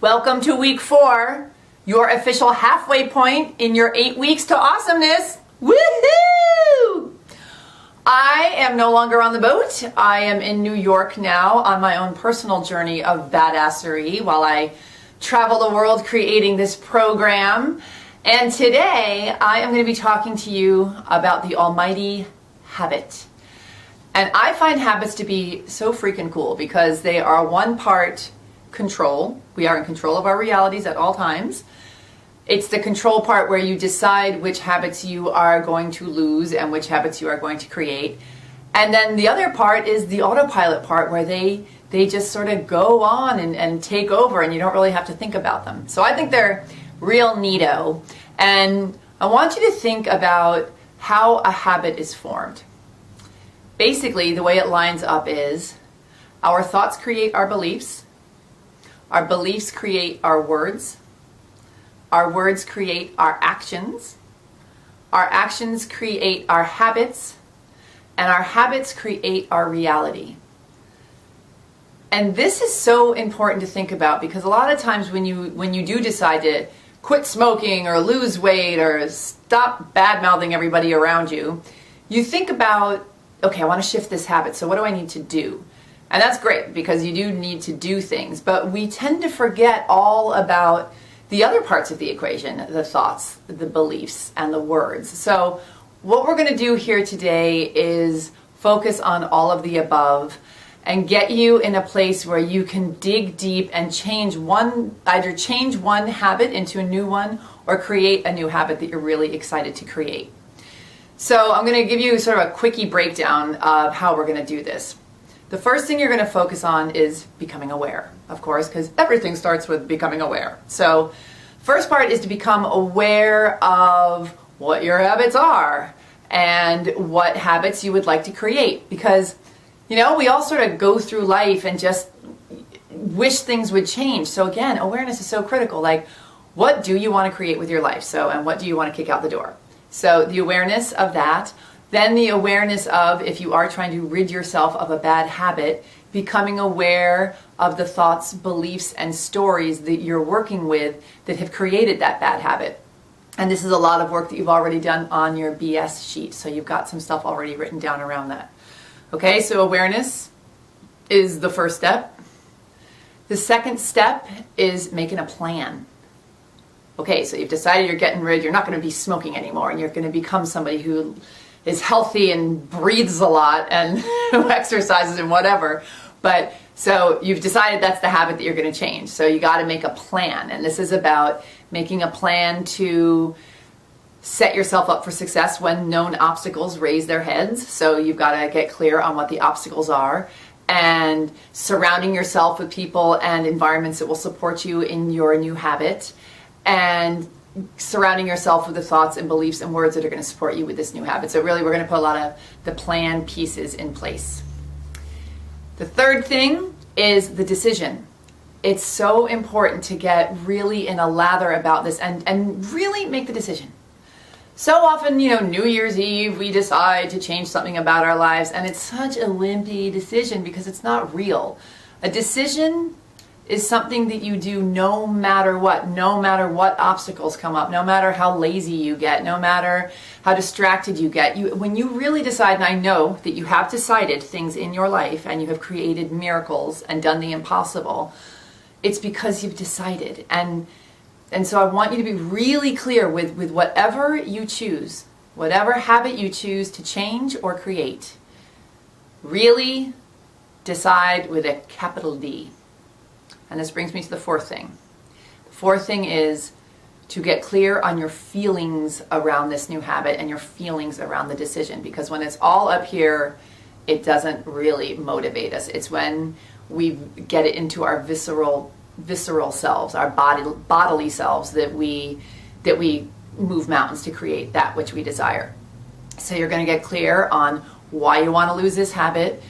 Welcome to week 4, your official halfway point in your 8 weeks to awesomeness. Woohoo! I am no longer on the boat. I am in New York now on my own personal journey of badassery while I travel the world creating this program. And today I am going to be talking to you about the almighty habit. And I find habits to be so freaking cool because they are one part control. We are in control of our realities at all times. It's the control part where you decide which habits you are going to lose and which habits you are going to create. And then the other part is the autopilot part where they just sort of go on and take over and you don't really have to think about them. So I think they're real neato. And I want you to think about how a habit is formed. Basically, the way it lines up is our thoughts create our beliefs create our words create our actions create our habits, and our habits create our reality. And this is so important to think about because a lot of times when you do decide to quit smoking or lose weight or stop bad-mouthing everybody around you, you think about, okay, I want to shift this habit, so what do I need to do? And that's great because you do need to do things, but we tend to forget all about the other parts of the equation, the thoughts, the beliefs, and the words. So what we're going to do here today is focus on all of the above and get you in a place where you can dig deep and either change one habit into a new one or create a new habit that you're really excited to create. So I'm going to give you sort of a quickie breakdown of how we're going to do this. The first thing you're going to focus on is becoming aware, of course, because everything starts with becoming aware. So first part is to become aware of what your habits are and what habits you would like to create. Because, we all sort of go through life and just wish things would change. So again, awareness is so critical. Like, what do you want to create with your life? And what do you want to kick out the door? So the awareness of that. Then the awareness of, if you are trying to rid yourself of a bad habit, becoming aware of the thoughts, beliefs, and stories that you're working with that have created that bad habit. And this is a lot of work that you've already done on your BS sheet. So you've got some stuff already written down around that. Okay, so awareness is the first step. The second step is making a plan. Okay, so you've decided you're not going to be smoking anymore, and you're going to become somebody who is healthy and breathes a lot and who exercises and whatever. But so you've decided that's the habit that you're going to change. So you got to make a plan. And this is about making a plan to set yourself up for success when known obstacles raise their heads. So you've got to get clear on what the obstacles are and surrounding yourself with people and environments that will support you in your new habit, and surrounding yourself with the thoughts and beliefs and words that are going to support you with this new habit. So really, we're going to put a lot of the plan pieces in place. The third thing is the decision. It's so important to get really in a lather about this and really make the decision. So often, New Year's Eve, we decide to change something about our lives, and it's such a wimpy decision because it's not real. A decision is something that you do no matter what obstacles come up, no matter how lazy you get, no matter how distracted you get. When you really decide, and I know that you have decided things in your life and you have created miracles and done the impossible, it's because you've decided. And so I want you to be really clear with whatever you choose, whatever habit you choose to change or create. Really decide with a capital D. And this brings me to the fourth thing. The fourth thing is to get clear on your feelings around this new habit and your feelings around the decision. Because when it's all up here, it doesn't really motivate us. It's when we get it into our visceral selves, our bodily selves, that we move mountains to create that which we desire. So you're going to get clear on why you want to lose this habit,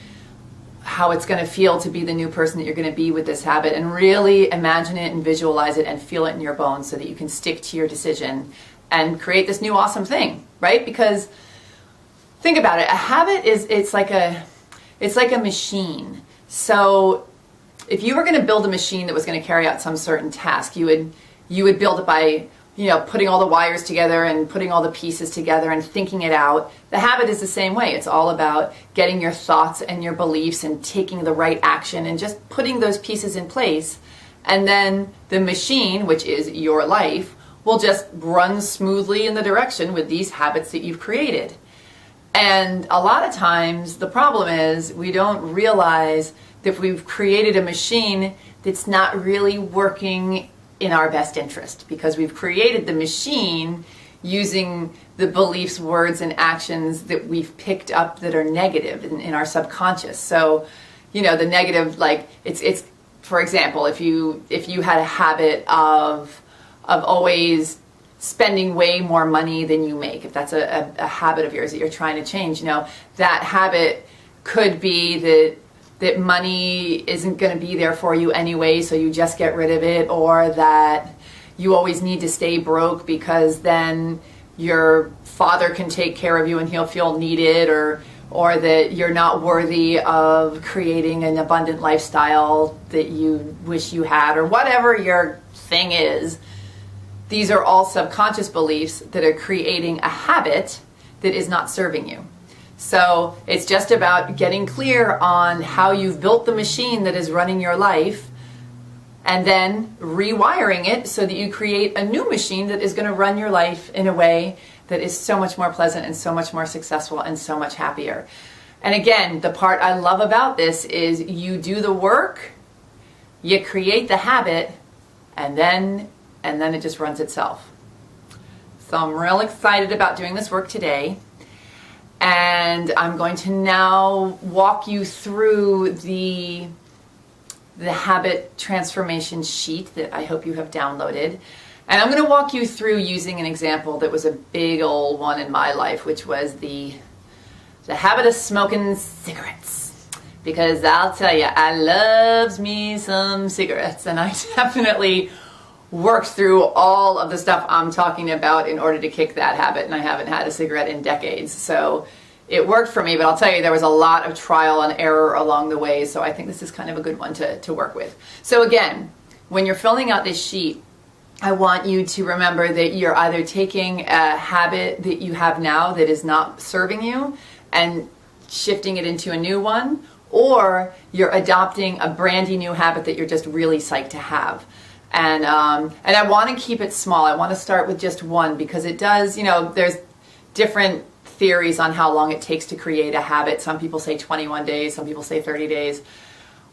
how it's going to feel to be the new person that you're going to be with this habit, and really imagine it and visualize it and feel it in your bones so that you can stick to your decision and create this new awesome thing, right? Because think about it, a habit it's like a machine. So if you were going to build a machine that was going to carry out some certain task, you would build it by, putting all the wires together and putting all the pieces together and thinking it out. The habit is the same way. It's all about getting your thoughts and your beliefs and taking the right action and just putting those pieces in place. And then the machine, which is your life, will just run smoothly in the direction with these habits that you've created. And a lot of times the problem is we don't realize that we've created a machine that's not really working in our best interest, because we've created the machine using the beliefs, words, and actions that we've picked up that are negative in our subconscious. So, the negative, like it's for example, if you had a habit of always spending way more money than you make, if that's a habit of yours that you're trying to change, that habit could be that money isn't going to be there for you anyway, so you just get rid of it, or that you always need to stay broke because then your father can take care of you and he'll feel needed, or that you're not worthy of creating an abundant lifestyle that you wish you had, or whatever your thing is. These are all subconscious beliefs that are creating a habit that is not serving you. So it's just about getting clear on how you've built the machine that is running your life, and then rewiring it so that you create a new machine that is going to run your life in a way that is so much more pleasant and so much more successful and so much happier. And again, the part I love about this is you do the work, you create the habit, and then it just runs itself. So I'm real excited about doing this work today. And I'm going to now walk you through the habit transformation sheet that I hope you have downloaded. And I'm going to walk you through using an example that was a big old one in my life, which was the habit of smoking cigarettes. Because I'll tell you, I loves me some cigarettes, and I definitely worked through all of the stuff I'm talking about in order to kick that habit, and I haven't had a cigarette in decades. So it worked for me, but I'll tell you, there was a lot of trial and error along the way, so I think this is kind of a good one to work with. So again, when you're filling out this sheet, I want you to remember that you're either taking a habit that you have now that is not serving you and shifting it into a new one, or you're adopting a brandy new habit that you're just really psyched to have. And I want to keep it small. I want to start with just one, because it does, there's different theories on how long it takes to create a habit. Some people say 21 days, some people say 30 days.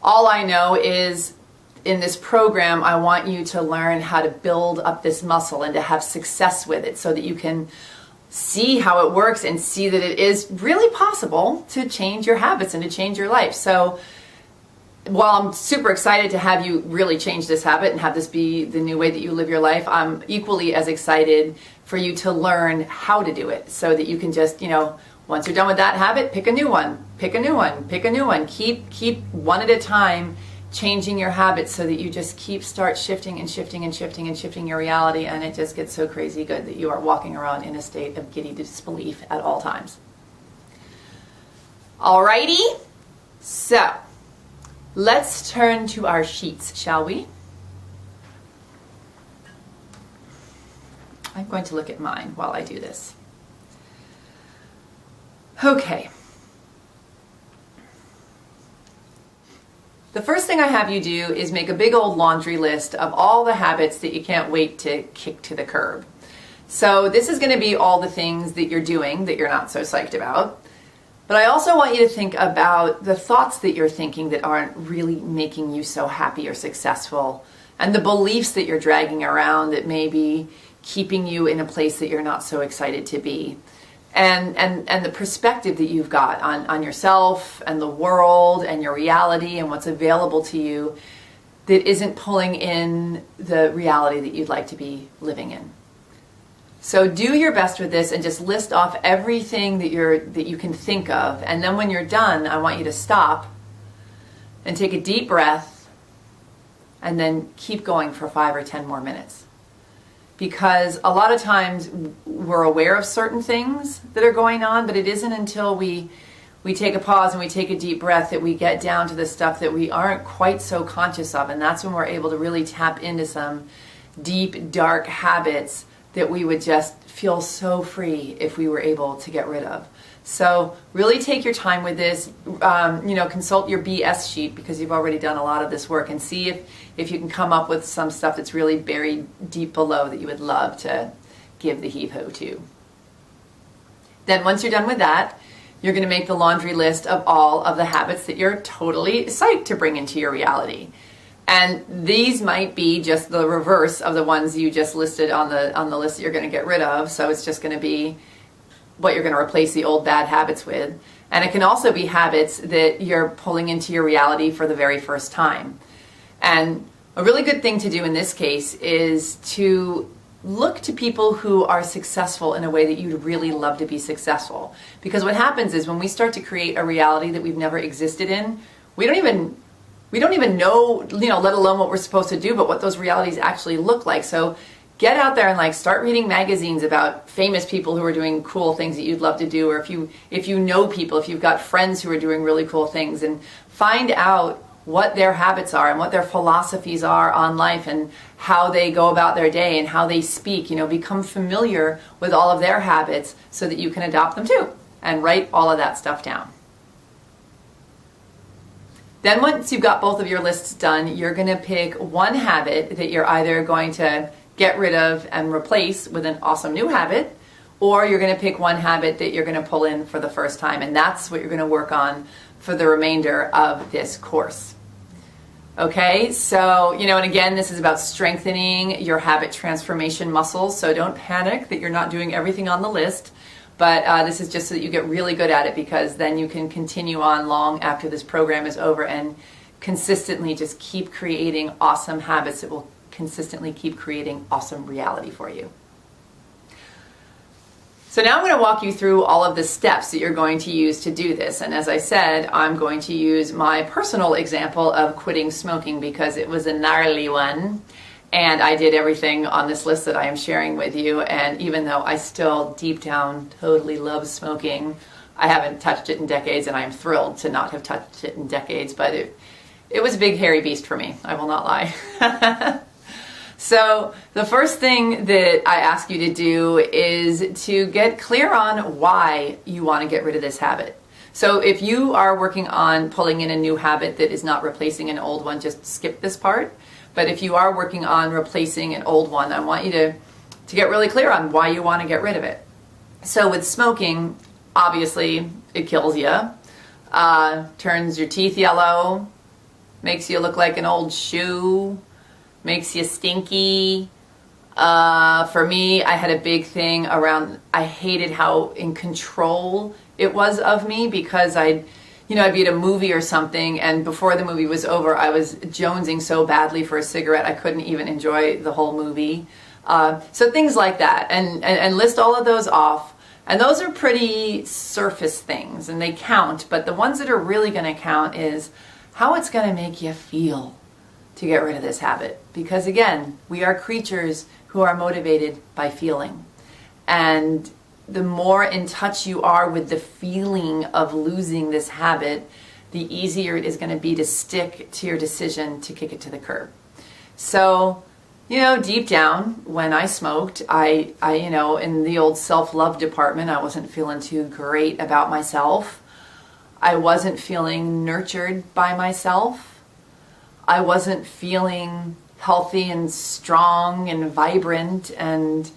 All I know is in this program, I want you to learn how to build up this muscle and to have success with it so that you can see how it works and see that it is really possible to change your habits and to change your life. So while I'm super excited to have you really change this habit and have this be the new way that you live your life, I'm equally as excited for you to learn how to do it so that you can just, once you're done with that habit, pick a new one, pick a new one, pick a new one. Keep one at a time changing your habits so that you just start shifting and shifting and shifting and shifting your reality, and it just gets so crazy good that you are walking around in a state of giddy disbelief at all times. Alrighty, so let's turn to our sheets, shall we? I'm going to look at mine while I do this. Okay. The first thing I have you do is make a big old laundry list of all the habits that you can't wait to kick to the curb. So this is going to be all the things that you're doing that you're not so psyched about. But I also want you to think about the thoughts that you're thinking that aren't really making you so happy or successful, and the beliefs that you're dragging around that may be keeping you in a place that you're not so excited to be. And the perspective that you've got on yourself and the world and your reality and what's available to you that isn't pulling in the reality that you'd like to be living in. So do your best with this and just list off everything that you can think of. And then when you're done, I want you to stop and take a deep breath and then keep going for 5 or 10 more minutes. Because a lot of times we're aware of certain things that are going on, but it isn't until we we take a pause and we take a deep breath, that we get down to the stuff that we aren't quite so conscious of. And that's when we're able to really tap into some deep, dark habits that we would just feel so free if we were able to get rid of. So really take your time with this. Consult your BS sheet, because you've already done a lot of this work, and see if you can come up with some stuff that's really buried deep below that you would love to give the heave-ho to. Then once you're done with that, you're going to make the laundry list of all of the habits that you're totally psyched to bring into your reality. And these might be just the reverse of the ones you just listed on the list that you're going to get rid of. So it's just going to be what you're going to replace the old bad habits with. And it can also be habits that you're pulling into your reality for the very first time. And a really good thing to do in this case is to look to people who are successful in a way that you'd really love to be successful. Because what happens is when we start to create a reality that we've never existed in, we don't even know, let alone what we're supposed to do, but what those realities actually look like. So get out there and start reading magazines about famous people who are doing cool things that you'd love to do, or if you know people, if you've got friends who are doing really cool things, and find out what their habits are and what their philosophies are on life and how they go about their day and how they speak. Become familiar with all of their habits so that you can adopt them too, and write all of that stuff down. Then once you've got both of your lists done, you're going to pick one habit that you're either going to get rid of and replace with an awesome new habit, or you're going to pick one habit that you're going to pull in for the first time, and that's what you're going to work on for the remainder of this course. Okay, so, and again, this is about strengthening your habit transformation muscles, so don't panic that you're not doing everything on the list, but this is just so that you get really good at it, because then you can continue on long after this program is over and consistently just keep creating awesome habits that will consistently keep creating awesome reality for you. So now I'm going to walk you through all of the steps that you're going to use to do this. And as I said, I'm going to use my personal example of quitting smoking, because it was a gnarly one. And I did everything on this list that I am sharing with you. And even though I still deep down totally love smoking, I haven't touched it in decades, and I'm thrilled to not have touched it in decades. But it was a big hairy beast for me, I will not lie. So the first thing that I ask you to do is to get clear on why you want to get rid of this habit. So if you are working on pulling in a new habit that is not replacing an old one, just skip this part. But if you are working on replacing an old one, I want you to get really clear on why you want to get rid of it. So with smoking, obviously it kills you, turns your teeth yellow, makes you look like an old shoe, makes you stinky. For me, I had a big thing around, I hated how in control it was of me, because I'd be at a movie or something, and before the movie was over, I was jonesing so badly for a cigarette, I couldn't even enjoy the whole movie. So things like that, and list all of those off. And those are pretty surface things, and they count, but the ones that are really going to count is how it's going to make you feel to get rid of this habit. Because again, we are creatures who are motivated by feeling. And the more in touch you are with the feeling of losing this habit, the easier it is going to be to stick to your decision to kick it to the curb. So, deep down, when I smoked, I in the old self-love department, I wasn't feeling too great about myself. I wasn't feeling nurtured by myself. I wasn't feeling healthy and strong and vibrant, and,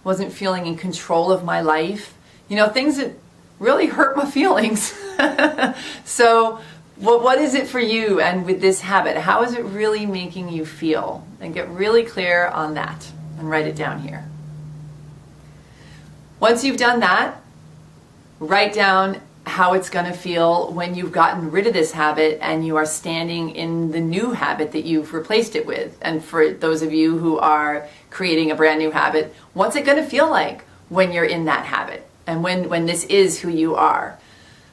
wasn't feeling in control of my life. Things that really hurt my feelings. So what is it for you, and with this habit, how is it really making you feel? And get really clear on that and write it down here. Once you've done that, write down how it's going to feel when you've gotten rid of this habit and you are standing in the new habit that you've replaced it with. And for those of you who are creating a brand new habit, what's it going to feel like when you're in that habit and when this is who you are?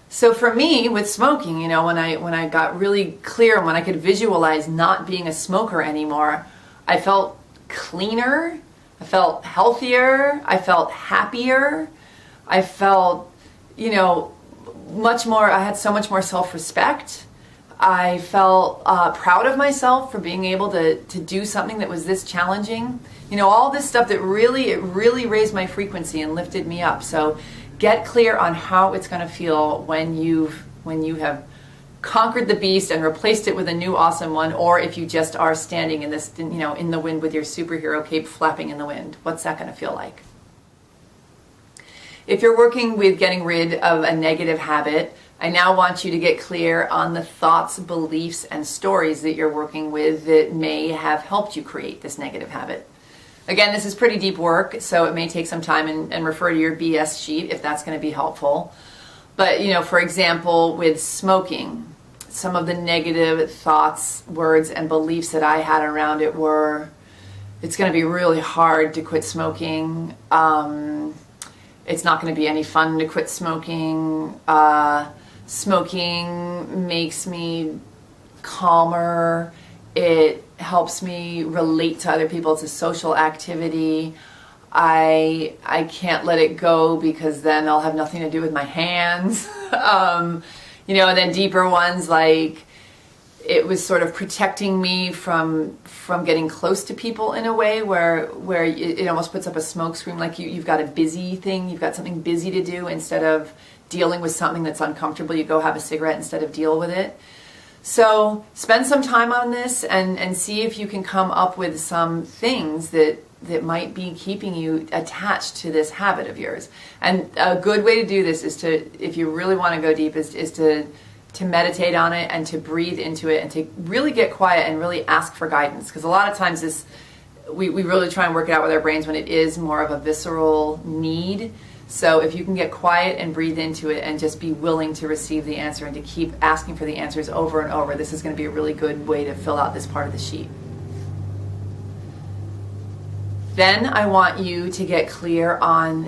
So for me, with smoking, when I got really clear and when I could visualize not being a smoker anymore, I felt cleaner, I felt healthier, I felt happier, I felt, I had so much more self-respect. I felt proud of myself for being able to do something that was this challenging. All this stuff that it really raised my frequency and lifted me up. So get clear on how it's going to feel when you have conquered the beast and replaced it with a new awesome one, or if you just are standing in this, in the wind with your superhero cape flapping in the wind. What's that going to feel like? If you're working with getting rid of a negative habit, I now want you to get clear on the thoughts, beliefs, and stories that you're working with that may have helped you create this negative habit. Again, this is pretty deep work, so it may take some time, and refer to your BS sheet if that's going to be helpful. But, for example, with smoking, some of the negative thoughts, words, and beliefs that I had around it were, it's going to be really hard to quit smoking. It's not going to be any fun to quit smoking. Smoking makes me calmer. It helps me relate to other people. It's a social activity. I can't let it go because then I'll have nothing to do with my hands. And then deeper ones, like it was sort of protecting me from getting close to people in a way where it almost puts up a smoke screen, like you've got a busy thing, you've got something busy to do. Instead of dealing with something that's uncomfortable, you go have a cigarette instead of deal with it. So spend some time on this and see if you can come up with some things that might be keeping you attached to this habit of yours. And a good way to do this is to, if you really want to go deep, is to meditate on it and to breathe into it and to really get quiet and really ask for guidance. Because a lot of times we really try and work it out with our brains when it is more of a visceral need. So if you can get quiet and breathe into it and just be willing to receive the answer and to keep asking for the answers over and over, this is going to be a really good way to fill out this part of the sheet. Then I want you to get clear on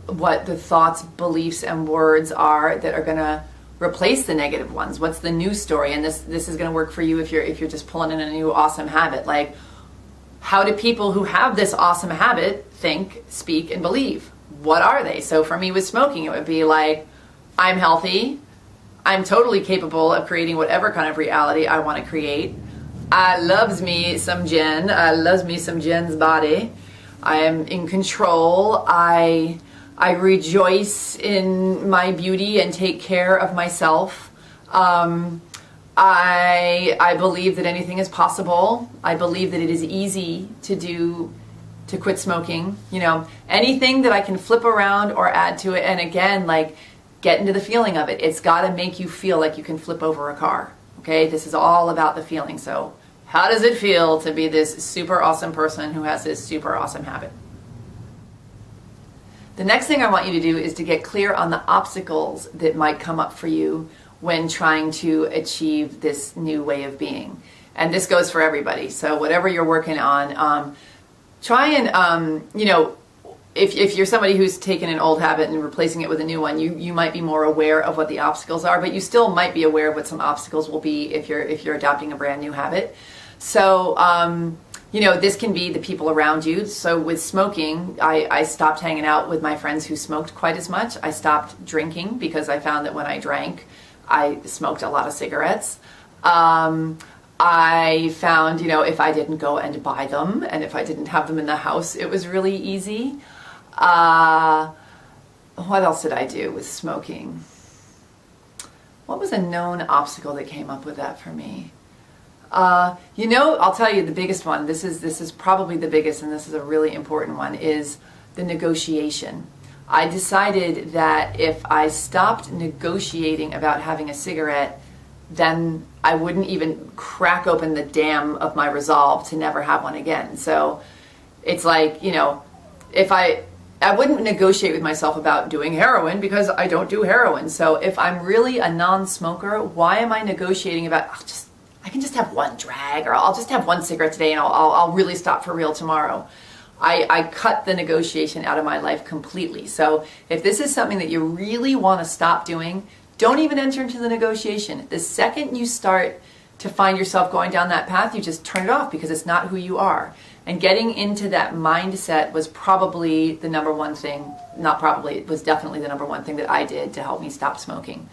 what the thoughts, beliefs, and words are that are going to replace the negative ones. What's the new story? And this is going to work for you if you're just pulling in a new awesome habit. Like, how do people who have this awesome habit think, speak, and believe? What are they? So for me with smoking, it would be like, I'm healthy. I'm totally capable of creating whatever kind of reality I want to create. I loves me some Jen. I loves me some Jen's body. I am in control. I rejoice in my beauty and take care of myself. I believe that anything is possible. I believe that it is easy to quit smoking. Anything that I can flip around or add to it. And again, like, get into the feeling of it. It's got to make you feel like you can flip over a car. Okay, this is all about the feeling. So how does it feel to be this super awesome person who has this super awesome habit? The next thing I want you to do is to get clear on the obstacles that might come up for you when trying to achieve this new way of being. And this goes for everybody. So whatever you're working on, try and, if you're somebody who's taken an old habit and replacing it with a new one, you might be more aware of what the obstacles are, but you still might be aware of what some obstacles will be if you're adopting a brand new habit. So, this can be the people around you. So with smoking, I stopped hanging out with my friends who smoked quite as much. I stopped drinking because I found that when I drank, I smoked a lot of cigarettes. I found, if I didn't go and buy them and if I didn't have them in the house, it was really easy. What else did I do with smoking? What was a known obstacle that came up with that for me? I'll tell you the biggest one. This is probably the biggest, and this is a really important one, is the negotiation. I decided that if I stopped negotiating about having a cigarette, then I wouldn't even crack open the dam of my resolve to never have one again. So it's like, if I wouldn't negotiate with myself about doing heroin because I don't do heroin. So if I'm really a non-smoker, why am I negotiating about, I can just have one drag, or I'll just have one cigarette today and I'll really stop for real tomorrow. I cut the negotiation out of my life completely. So if this is something that you really want to stop doing, don't even enter into the negotiation. The second you start to find yourself going down that path, you just turn it off because it's not who you are. And getting into that mindset was probably the number one thing, not probably, it was definitely the number one thing that I did to help me stop smoking.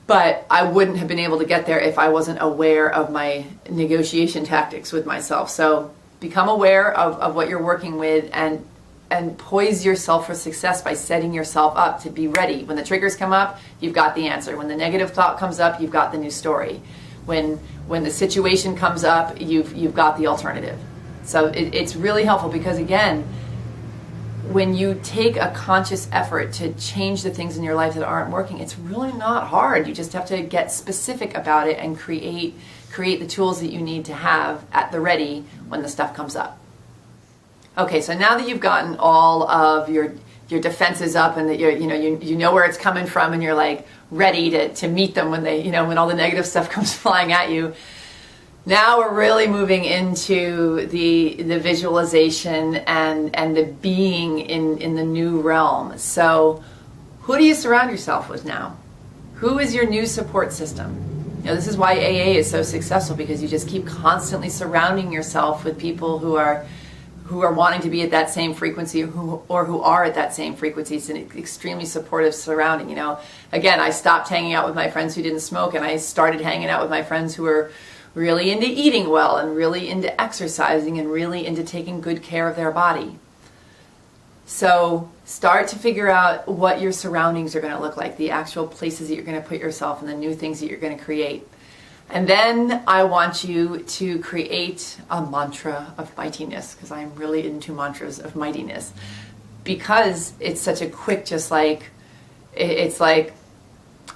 But I wouldn't have been able to get there if I wasn't aware of my negotiation tactics with myself. So become aware of what you're working with, and poise yourself for success by setting yourself up to be ready. When the triggers come up, you've got the answer. When the negative thought comes up, you've got the new story. When the situation comes up, you've got the alternative. So it's really helpful because, again, when you take a conscious effort to change the things in your life that aren't working, it's really not hard. You just have to get specific about it and create the tools that you need to have at the ready when the stuff comes up. Okay, so now that you've gotten all of your defenses up and that you know where it's coming from and you're like ready to meet them when when all the negative stuff comes flying at you, now we're really moving into the visualization and the being in the new realm. So who do you surround yourself with now? Who is your new support system? This is why AA is so successful, because you just keep constantly surrounding yourself with people who are wanting to be at that same frequency or who are at that same frequency. It's an extremely supportive surrounding. Again, I stopped hanging out with my friends who didn't smoke, and I started hanging out with my friends who were really into eating well and really into exercising and really into taking good care of their body. So start to figure out what your surroundings are going to look like, the actual places that you're going to put yourself and the new things that you're going to create. And then I want you to create a mantra of mightiness, because I'm really into mantras of mightiness, because it's such a quick, it's like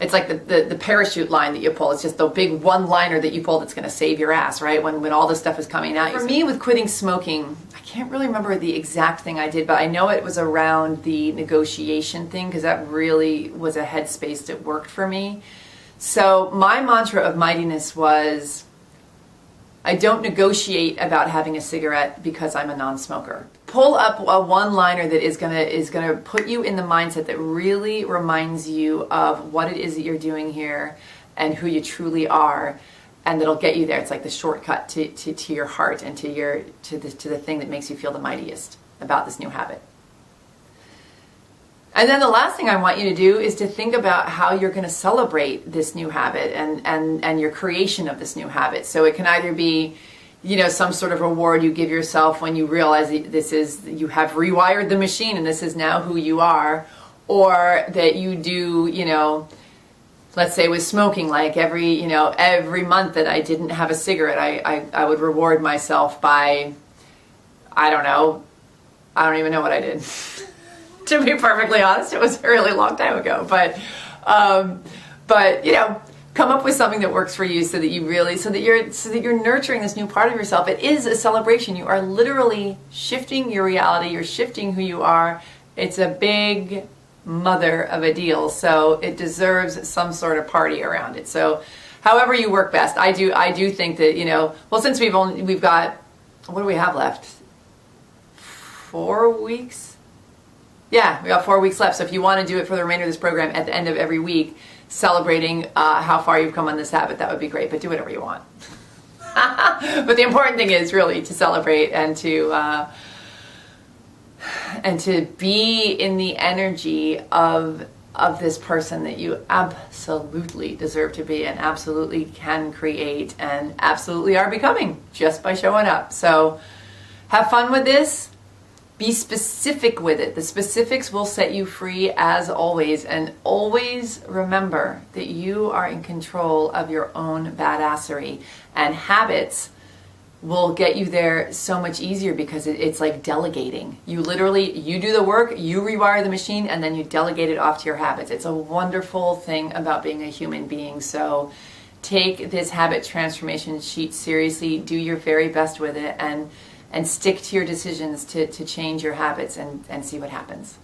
the parachute line that you pull. It's just the big one-liner that you pull that's going to save your ass, right? When all this stuff is coming at you. For me, with quitting smoking, I can't really remember the exact thing I did, but I know it was around the negotiation thing, because that really was a headspace that worked for me. So my mantra of mightiness was, I don't negotiate about having a cigarette because I'm a non-smoker. Pull up a one-liner that is gonna put you in the mindset that really reminds you of what it is that you're doing here and who you truly are, and that'll get you there. It's like the shortcut to your heart and to the thing that makes you feel the mightiest about this new habit. And then the last thing I want you to do is to think about how you're going to celebrate this new habit and your creation of this new habit. So it can either be, some sort of reward you give yourself when you realize that you have rewired the machine and this is now who you are, or that you do, let's say with smoking, like every month that I didn't have a cigarette, I would reward myself by, I don't even know what I did. To be perfectly honest, it was a really long time ago, but come up with something that works for you so that you're nurturing this new part of yourself. It is a celebration. You are literally shifting your reality. You're shifting who you are. It's a big mother of a deal, so it deserves some sort of party around it. So however you work best. I do think that, since we've got, what do we have left? 4 weeks? Yeah, we got 4 weeks left. So if you want to do it for the remainder of this program at the end of every week, celebrating how far you've come on this habit, that would be great. But do whatever you want. But the important thing is really to celebrate and to be in the energy of this person that you absolutely deserve to be and absolutely can create and absolutely are becoming just by showing up. So have fun with this. Be specific with it. The specifics will set you free as always. And always remember that you are in control of your own badassery. And habits will get you there so much easier because it's like delegating. You do the work, you rewire the machine, and then you delegate it off to your habits. It's a wonderful thing about being a human being. So take this habit transformation sheet seriously. Do your very best with it and stick to your decisions to change your habits and see what happens.